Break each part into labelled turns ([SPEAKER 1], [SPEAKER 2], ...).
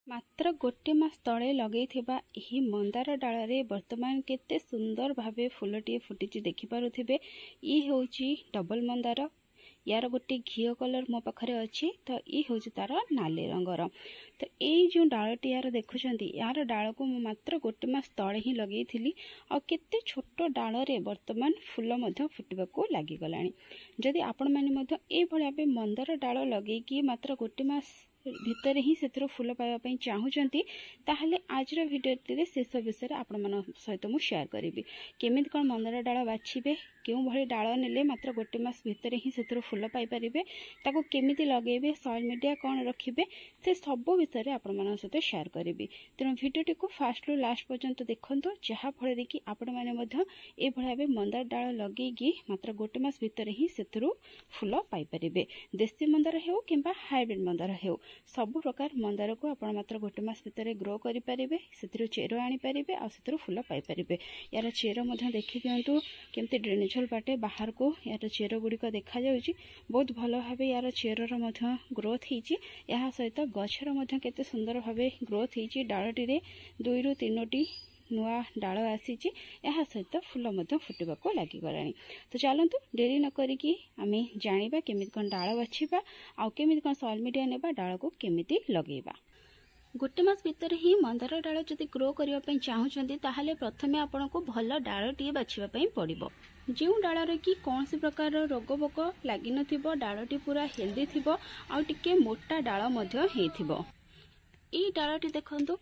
[SPEAKER 1] मात्र गोटे मास तले लगेइथिबा एही मंदार डाल रे वर्तमान केते सुंदर भावे फूलटी फुटी देखिपे। ये होची डबल मंदार। यार गोटे घीओ कलर मो पाखरे अच्छी तो ये हूँ तार नाली रंगर। तो ये जो डालटी यार देखुं यार डाल को मात्र गोटे मास तले ही लगे थी आ केते छोट डाल रे वर्तमान फूल फुटवाक लगिगला। जदि आपण मैंने ये मंदार डाल लगे मात्र गोटे मास भितर ही से फूल पाइबा चाहूँगी ताहले आज भिडियो शेष विषय आपण सहित मुझे शेयर करी केमी कौन मंदार डाल बाछिबे क्यों भली डाल नेले मात्र गोटे मास भितर ही से फूल पाइपर ताको केमिति लगेबे सोशल मीडिया कौन रखिबे से सब विषय आपण सहित शेयर करी। तेणु भिडियोटी को फास्ट रु लास्ट पर्यंत देखंतु जहाँफल कि आपण मैंने भाव मंदार डाल लगे मात्र गोटे मास भितर ही से फूल पाइपर। देशी मंदार हो कि हाइब्रिड मंदार हो सब प्रकार मंदार को आप मात्र गोटे मास भितर ग्रो करें से चेर आनीपर आ फूल पाइपर। यार चेर देखी दिंतु केमती ड्रेनेज बाटे बाहर को यार चेर गुड़िक देखा जाउची बहुत भल भाव यार चेर ग्रोथ होती सहित गछर केते सुंदर भाव ग्रोथ होती डालटी 2 ରୁ 3टी नुआ डाल आसी सहित फूल फुटवाक लगिगला। तो चलतु डेरी न करिकी आमे जानिबा केमिति कोन डाल बाछिबा आ केमिति कोन सोशल मीडिया नेबा डाल को केमिति लगेबा। गोटे मास भितर ही मंदार डाल जदि ग्रो करने चाहूँगी ताहले प्रथमे आपण को भल डाल टी बाछिबा पड़िबो। जो डाल कि कौन सी प्रकार रोग पोक लगी नथिबो डालटी पूरा हेल्दी थिबो आ टिके मोटा डाल मध्य हेथिबो। ई डालटी देखंतु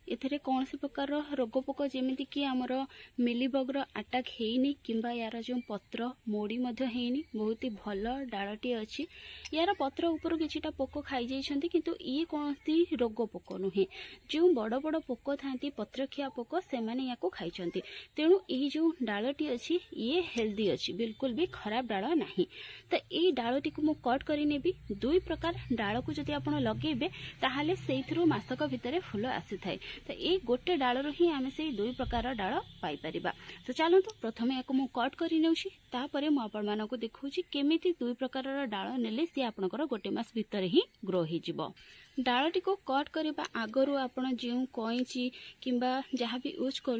[SPEAKER 1] एथिरे कौन सी प्रकार रोग पोक जेमिति कि आमर मिलीबगर अटैक हेनी किंबा यार जो पत्र मोड़ी मध्य हेनी बहुत ही भल डालटी अच्छी। यार पत्र ऊपर किछिटा पोक खाई जाइछंती किंतु ये कौन सी रोग पोक नुहे जो बड़ बड़ पोक थांती पत्रखिया पोक से माने याको खाइछंती। तेणु ये जो डालटी अच्छी ये हेल्दी अच्छी बिल्कुल भी खराब डाल नहीं। तो ये डालटी को मु कट करी नेबी 2 प्रकार डाल को जदि आपण लगेबे ताहाले सेइथरो मासक भितरे फूल आसी थाए। तो ये गोटे डाल ही आम से 2 प्रकार डाल पाइपर। तो चलतु प्रथम या कट कर मुझे देखुची केमिति 2 प्रकार डाल नेले सी आपनकर गोटे मास भितर ही ग्रो हो। डालटी को कट करने आगरू आपड़ जो कईची किंबा जहाँ भी यूज कर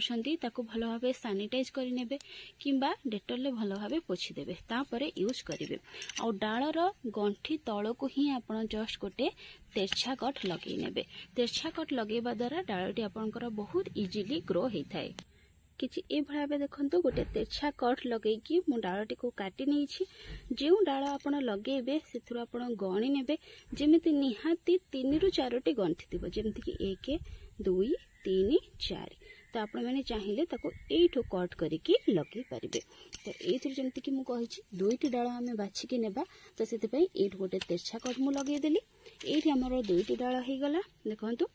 [SPEAKER 1] भल भाव सानिटाइज करे किंबा डेटल भल भाव पोछीदेवे तापर यूज करेंगे। आ डालर गंठी तल को ही आप जस्ट गोटे तेरछा कट लगे नेबे। तेरछा कट लगेबा द्वारा डालटी आपनकर बहुत इजिली ग्रो होता है। किछि ए भाव देखंतु गोटे तेरछा कट लगेकी मु डालटी को काटी नहीं जो डाल आपण लगेबे सेथुर आपण गणी नेबे जेमिति निहाती 3 ରୁ 4टी गंठी थिबो जेमिति कि 1 2 3 4। तो आपण मैंने चाहिए ताको एठो कट करिकी लगे पारिबे। तो एथुर जेमिति कि मु कहिछि 2टी डाल आमे बाछिकी नेबा तो सेति पई एठ गोटे तेरछा कट मु लगे देली। एठी हमर 2टी डाल हे गला देखंतु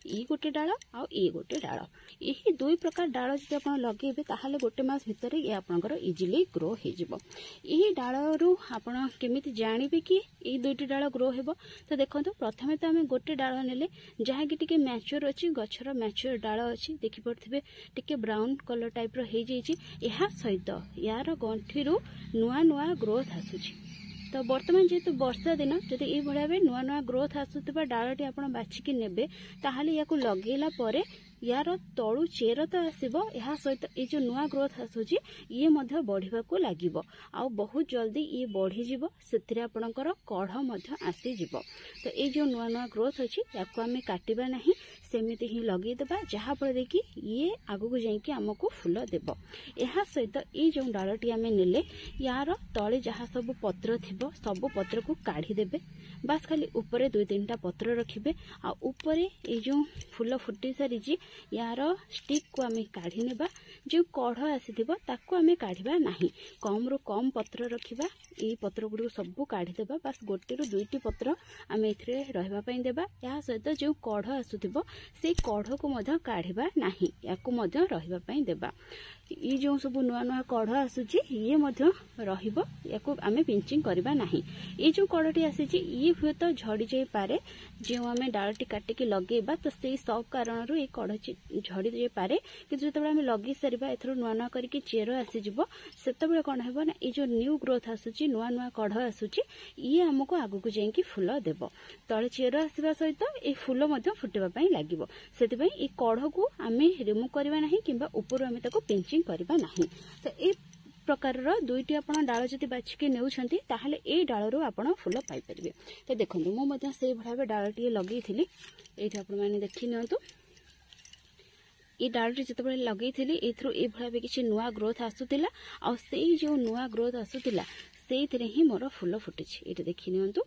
[SPEAKER 1] ई गोटे डाल आ ई गोटे डाल यही 2 प्रकार डाल जदि आपण लगेबे ताहाले गोटे मास भितर ये आपनकर इजिली ग्रो हे जिवो। एही डाल रु आपण केमिति जानिबे कि ई 2टी डाल ग्रो हेबो। तो देखंतु प्रथमे तो आमे गोटे डाल नेले जहा कि टिके मैच्योर अछि गछर मैच्योर डाल अछि देखि पड़थिबे टिके ब्राउन कलर टाइप रो हे जेछि एहा सहित यार गंठी रु नुआ नुआ ग्रोथ आसुछि। तो वर्तमान जेहेतु वर्षा दिन जदि ये भाव नुआ नुआ ग्रोथ आसुवा डालटी आप बाछिकी नेबे ताहले याकु लगेला परे यार तलु चेर तो आसबो यह सहित ये जो नुआ ग्रोथ आसुची ये मध्य बढ़िबाकू लागिबो आ बहुत जल्दी ये बढ़ी जिवो सेथिरे आपनकर कढ़ मध्य आसी जिवो। तो ये जो नुआ नुआ ग्रोथ अछि याकु आमे काटिबा नाही सेमिति ही लगे देबा जहा फल कि ये आगु जाइकी आमको फूल देबो। यह सहित ये जो डालटी आमे नेले यार तले जहा सब पत्र थिबो सब पत्र को काढ़ी देबे बास खाली ऊपर 2-3टा पत्र रखिबे आ ऊपर ये जो फूल फुटी सारी यार स्टिक को आमे काढ़ी नेबा जो कढ़ आसीथिबो ताको आमे काढ़ीबा नाही कम रु कम पत्र रखिबा ए पत्र गुडू सब काढ़ी देबा बास 1 ରୁ 2टी पत्र आमे इथरे रहबा पई देबा। या सहित जो कढ़ आसुथिबो से कढ़ को मध्य काढ़ीबा नाही याको मध्य रहबा पई देबा। ये जो सब नुआ नुआ कढ़ आसुची ये मध्य रहिबो याको आमे पिंचिंग करबा नाही। ये जो कढ़टी आसीची ये हुए तो झड़ी जाई पारे जो आमे डालटी काटिकी लगेबा तो से सब कारण ये कढ़ झड़ी जाए कि जो आम लगे सारा एथर नुआ नुआ करके चेर आसीज से कौन है ना ये जो न्यू ग्रोथ आसूची नुआ नुआ कढ़ आसूची ये आमको आगू जाइए फुल देव तले चेर आसवा सहित ये फुल फुटवाई लगे से कढ़ को आम रिमूव करवा ना कि ऊपर आम पिंचिंग करवा ना। तो ये प्रकार दुईटी आप डाल जदि बाछिकी नेउछंती ताहले ए डाल रू आप फुल पाई परिबे। तो देखो मुझे से भाव डाल टी लगे ये आप देखी नियंतु ये डालटी जिते लगे ये भाव किसी नुआ ग्रोथ आसूला आ जो नुआ ग्रोथ आसूला से ही मोर फुल फुटी ये देखी नियंतु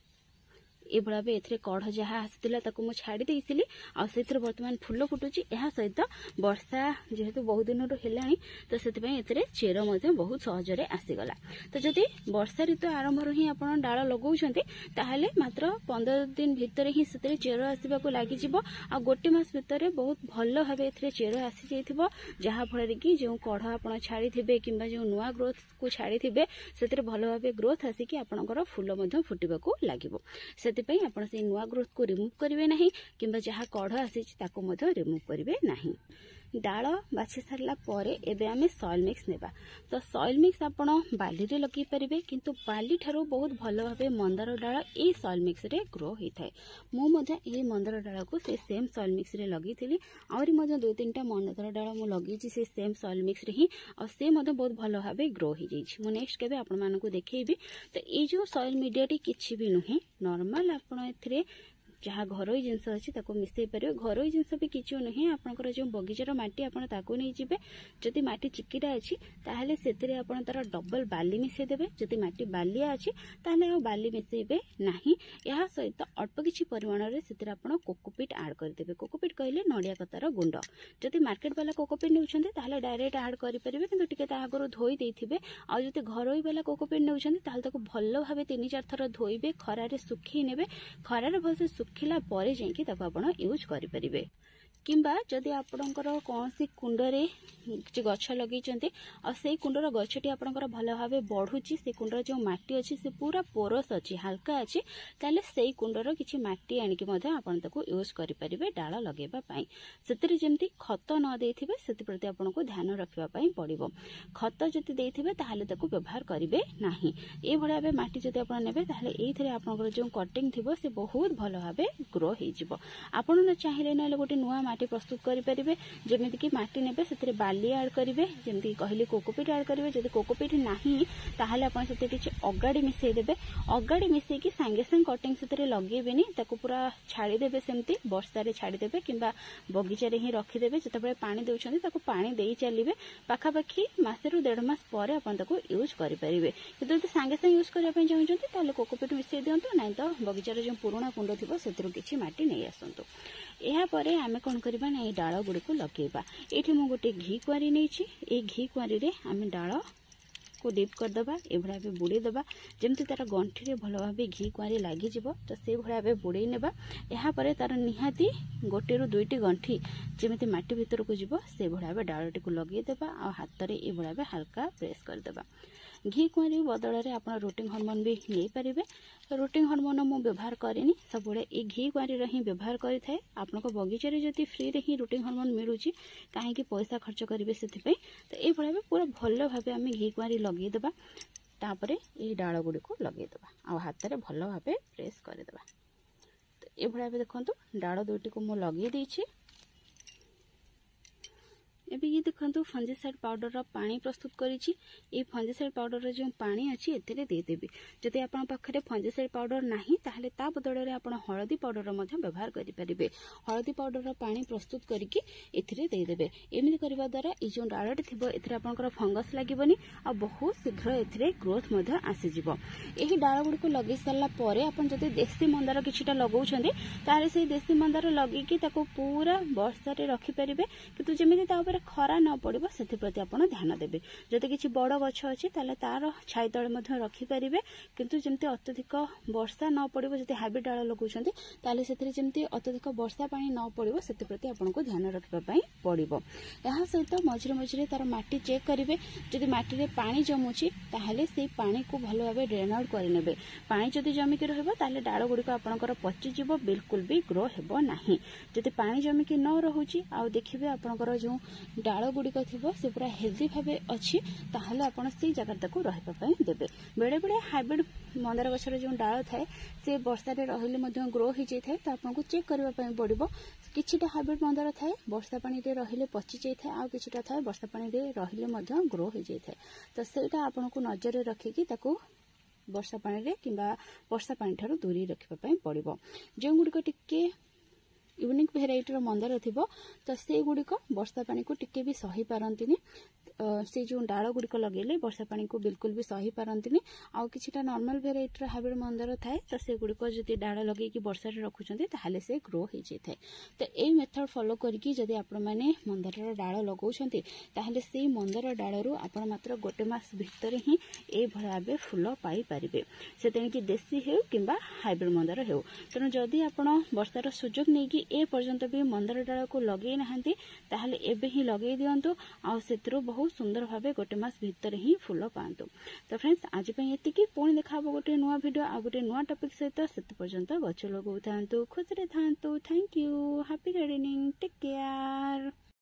[SPEAKER 1] ये भाव ए कढ़ जहाँ आसाला मुझे छाड़ी देती आर बर्तमान फुल फुटुची यह सहित वर्षा जेहेतु बहुत दिन है तो से चेर बहुत सहजरे आसीगला। तो जदि वर्षा ऋतु आरंभ ही आप डाल लगाउछंती ताहले मात्र 15 दिन भितर ही से चेर आसवाक लगी आ गोटे मास भितर बहुत भल भाव ए चेर आसी जाइथिबो जहाँफल कि जो कढ़ आप छाड़ी थे कि जो नुआ ग्रोथ को छाड़ी थे से भल भाव ग्रोथ आसिक आपंकर फुल फुटवाक लगे आपण से नुआ ग्रोथ को रिमूव करेंगे ना कि जहाँ कढ़ आसी रिमूव करेंगे ना। डाल बाछि सारा एबे आमे सॉइल मिक्स नेबा। तो सॉइल मिक्स आपण बाली रे लगे पारे किंतु बाली ठारो बहुत भल भाव मंदार डाल ए सॉइल मिक्स रे ग्रो होता है। मुझे ये मंदार डाल को से सेम सॉइल मिक्स रे लगी थी आहरी दो तीन टा मंदार डाल मुझे लगी से सेम सॉइल मिक्स रे ही और से बहुत भल भाव ग्रो हो जाइए। मुझे नेक्स्ट केबे आपण मानकु देखैबी। तो ये जो सॉइल मीडिया टी किछि भी नुहे नॉर्मल आपण एथरे जहाँ घरोई जिनस अच्छी मिसई पारे घरोई जिनस भी किसी नुहे आपंकर जो बगीचार माटी आपको नहीं जी जदि माटी चिकिटा अच्छी ताहले से तार डबल बाली मिसई देवे जदि माटी बालिया अच्छी ताहले आ बाली मिसईबे नहीं। यह सहित अल्प किछि परिमाण रे से कोकोपीट ऐड करदेवे। कोकोपीट कहले नड़िया कतार गुंड जदि मार्केट वाला कोकोपीट नेउछन्ते ताहले डायरेक्ट ऐड करि परिबे किंतु टिके ता आगरो धोई देथिबे आ जदि घरोई वाला कोकोपीट नेउछन्ते ताहले ताको भल्लो भाबे 3-4 थर धोइबे खरारे सुखी नेबे खरारे भलसे सुखिला परे जाइए आपण यूज करें किंबा जदि आपणकर कौन सी कुंडरे गछ लगे और से कुंडर गछटी आपणकर भल भाव बढ़ुची से कुंडर जो माटी अच्छी से पूरा पोरस अच्छी हल्का अच्छी ताले से कुंडर किछि माटी आनिकी मधे आपण ताको यूज करि परिबे डाल लगेबा पई। सेतरे जेमती खत न देथिबे सेति प्रति आपनको ध्यान रखिबा पई पड़िबो। खत जति देथिबे ताहाले ताको व्यवहार करिवे नाही। ए भलिया बे माटी जति आपण नेबे ताहाले एथिरे आपनकर जो कटिंग थिबो से बहुत भल भाव ग्रो हो जिवो। आपण न चाहिले न गोटे नुआ माटी प्रस्तुत करें जमीक कि माटी ने से बाली ऐड करेंगे जमी कहली कोकोपीट ऐड करेंगे जब कोकोपीट नहीं ताहले आप अगाड़ी मिसई देवे अगाड़ी मिसई सांगे सांगे कटिंग से लगेबेनी पूरा छाड़ीदेवे सेमती वर्षा रे छाड़ीदेवे कि बगीचारे ही रखीदेवे जिते पानी दौरान पानी दे चलिए पाखापाखि मसे रु 1.5 मास पर आप यूज करेंगे। कि सांगे सांगे यूज करने चाहते कोकोपीट मिसई दिंतु ना तो बगीचार जो पुराणा कुंड थी से किसी माटी नहीं आसतु। यापर आम कौन करवा ना ये डाल गुड़ी को लगेगा। ये मुझे गोटे घी कुआरी नहीं घी कुआरी रे आम डाल को डिप करदे ये भाव बुड़ेदबा जमती तार गंठी रे भल भाव घी कुआरी लगिज तो से भाव बुड़े नेबा। यापर तार निहाती गोटे रु 2टी गंठी जमी माटी भीतर को जीव से भाव डालटी को लगेदेबा आ हाथ में ये भाव हल्का प्रेस करदेबा। घी कुआरी बदल में आप रूटिंग हार्मोन भी नहीं पारे। रूटिंग हार्मोन मुझे व्यवहार करेनी सब ये घी कुआरी ही व्यवहार करें। आप बगीचारे जदि फ्री रे ही रूटिंग हार्मोन मिलूँ कहीं पैसा खर्च करेंगे से तो ये भाव पूरा भल भाव आम घी कुआरी लगेदेबा तापर ये डाल गुड़ी को लगेदेबा आ हाथ में भल भाव प्रेस करदेबा। तो ये भाव देखो डाल 2टी को मुझे लगे देछि। एबे ये देखो फंजीसाइड पाउडर पानी प्रस्तुत करी फंजीसाइड पाउडर जो पानी अच्छी एथिरे देदेबी। जदि आपन पाखरे फंजीसाइड पाउडर नाही ताहले ता बदल में आप हलदी पाउडर व्यवहार करेंगे। हलदी पाउडर पानी प्रस्तुत करके एथिरे देदेबे। एमिति करबा द्वारा ये जो डालटी थिबो एथिरे आपनकर फंगस लागिबनी आ बहुत शीघ्र एथिरे ग्रोथ मध्य आसीजिवो। एही डाल गुडी को लगे सारा परे आपन जदि देसी मंदार किछिटा लगाउछन्ते तारे से देसी मंदार लगे कि ताको पूरा वर्षा रे रखि परिबे किंतु जेमिति ता ऊपर खरा न पड़ो से आपण ध्यान देवे। जदि किसी बड़ गछ अच्छी तार छाई तले रखिपारे किंतु जमती अत्यधिक वर्षा न पड़ो जब हाइब्रिड डाल लगाते से जमती अत्यधिक वर्षा पानी न पड़ो से आपको ध्यान रखापी पड़ो। यह सहित मझे मझे तार माटी चेक करेंगे जदि माटी पानी जमुची ताहले से पानी को भल भाव ड्रेन आउट करने। पानी जदि जमिकी रही डाल गुड़िक आपंकर पचिज बिल्कुल भी ग्रो हेब ना। जदि पानी जमिकी न रोचे आ देखिए आपंकर जो डाल गुड़िक थी से पूरा हेल्दी भाव अच्छी ताहले आपण से जगह रही देवे। बेले बेले हाइब्रिड मंदार गछर जो डाल थाए से वर्षा रही ग्रो हो जाए तो आपको चेक करने पड़ो। किछिटा हाइब्रिड मंदार थाए वर्षा पानी रहिले पचि जाए आ किछिटा थाए वर्षा पानी रहिले ग्रो हो जाए तो सेटा आपको नजर रखिकी वर्षा पानी किंबा वर्षा पानी ठारू दूरी रखापी पड़ो। जो गुड़िक टिके यूनिक भेराइटर मंदार थी तो से गुड़िक वर्षा पानी को टिके भी सही पारंतिनी। से जो डाल गुड़िक लगे वर्षा पानी को बिल्कुल भी सही पारंतिनी। आउ किछिटा नॉर्मल भेराइटर हाइब्रिड मंदार थाए तो से गुड़िक जदि डाल लगे वर्षा रखुंत ताहले से ग्रो हो जाए। तो यही मेथड फॉलो करके जदि आपण मैंने मंदार डाल लगाउछंती ताहले से मंदार डालरू आपण मात्र गोटे मास भितर ही ए भाव फूल पाई पारिबे से तेणिक देशी हेउ किंबा हाइब्रिड मंदार हेउ। तेणु जदि आपण वर्षार सुजोग नहीं ए पर्यंत भी मंदार डाल को लगे नहांती ताहले एबे ही लगे दियंतु आ सेतरो बहुत सुंदर भावे गोटे मास भितर ही फूल पांतु। तो फ्रेंड्स आज ये पुणी देखा गोटे नुआ वीडियो आ गोटे नुआ टॉपिक सहित से पर्यंत गछ लगाऊ था खुशी था। Thank you. Happy gardening. Take care.